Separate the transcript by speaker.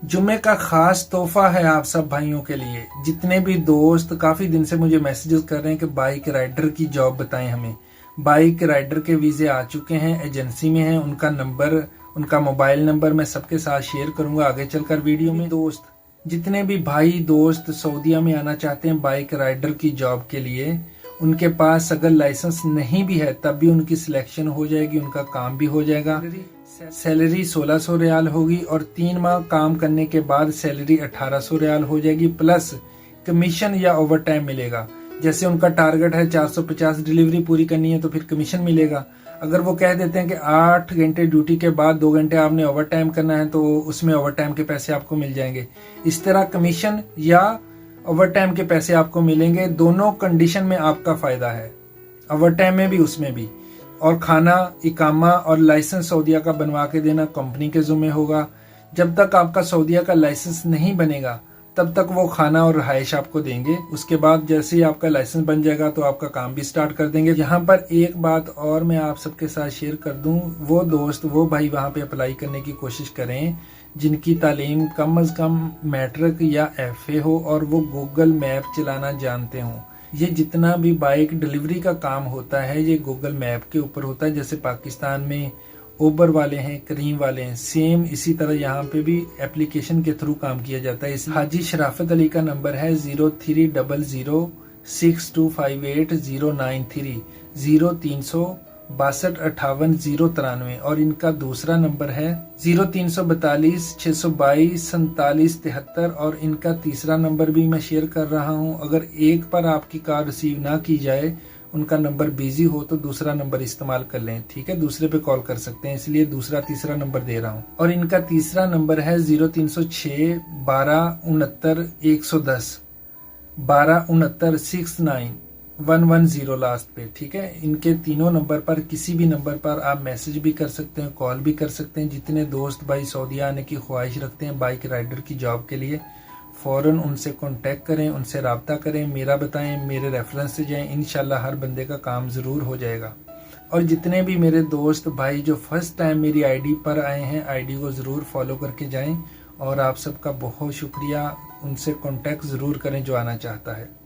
Speaker 1: जुम्मे का खास तोहफा है आप सब भाइयों के लिए। जितने भी दोस्त काफी दिन से मुझे मैसेजेस कर रहे हैं कि बाइक राइडर की जॉब बताएं हमें। बाइक राइडर के वीजे आ चुके हैं, एजेंसी में हैं। उनका नंबर, उनका मोबाइल नंबर मैं सबके साथ शेयर करूंगा आगे चलकर वीडियो में। दोस्त, जितने भी भाई दोस्त सऊदीया में आना चाहते हैं बाइक राइडर की जॉब के लिए, उनके पास अगर लाइसेंस नहीं भी है तब भी उनकी सिलेक्शन हो जाएगी, उनका काम भी हो जाएगा। सैलरी 1600 रियाल होगी और 3 माह काम करने के बाद सैलरी 1800 रियाल हो जाएगी, प्लस कमीशन या ओवर टाइम मिलेगा। जैसे उनका टारगेट है 450 डिलीवरी पूरी करनी है तो फिर कमीशन मिलेगा। अगर वो कह देते हैं कि 8 घंटे ड्यूटी के बाद 2 घंटे आपने ओवर टाइम करना है तो उसमें ओवर टाइम के पैसे आपको मिल जाएंगे। इस तरह कमीशन या ओवर टाइम के पैसे आपको मिलेंगे। दोनों कंडीशन में आपका फायदा है, ओवर टाइम में भी उसमें भी। और खाना, इकामा और लाइसेंस सऊदीया का बनवा के देना कंपनी के जुम्मे होगा। जब तक आपका सऊदीया का लाइसेंस नहीं बनेगा तब तक वो खाना और रहाइश आपको देंगे। उसके बाद जैसे ही आपका लाइसेंस बन जाएगा तो आपका काम भी स्टार्ट कर देंगे। यहाँ पर एक बात और मैं आप सबके साथ शेयर कर दूं, वो दोस्त, वो भाई वहाँ पे अप्लाई करने की कोशिश करें जिनकी तालीम कम अज कम मैट्रिक या FA हो और वो गूगल मैप चलाना जानते हों। ये जितना भी बाइक डिलीवरी का काम होता है ये गूगल मैप के ऊपर होता है। जैसे पाकिस्तान में उबर वाले हैं, करीम वाले हैं, सेम इसी तरह यहाँ पे भी एप्लीकेशन के थ्रू काम किया जाता है। इस हाजी शराफत अली का नंबर है 030062588093 0362588093 और इनका दूसरा नंबर है 0342 622 4773 और इनका तीसरा नंबर भी मैं शेयर कर रहा हूँ। अगर एक पर आपकी कार रिसीव ना की जाए, उनका नंबर बिजी हो तो दूसरा नंबर इस्तेमाल कर लें, ठीक है, दूसरे पे कॉल कर सकते हैं, इसलिए दूसरा तीसरा नंबर दे रहा हूँ। और इनका तीसरा नंबर है 0306 1269 1269110 लास्ट पे, ठीक है। इनके तीनों नंबर पर किसी भी नंबर पर आप मैसेज भी कर सकते हैं, कॉल भी कर सकते हैं। जितने दोस्त भाई सऊदीया आने की ख्वाहिश रखते हैं बाइक राइडर की जॉब के लिए, फौरन उनसे कांटेक्ट करें, उनसे राब्ता करें, मेरा बताएं, मेरे रेफरेंस से जाएं, इंशाल्लाह हर बंदे का काम ज़रूर हो जाएगा। और जितने भी मेरे दोस्त भाई जो फर्स्ट टाइम मेरी आईडी पर आए हैं, आईडी को ज़रूर फॉलो करके जाएं। और आप सबका बहुत शुक्रिया, उनसे कांटेक्ट ज़रूर करें जो आना चाहता है।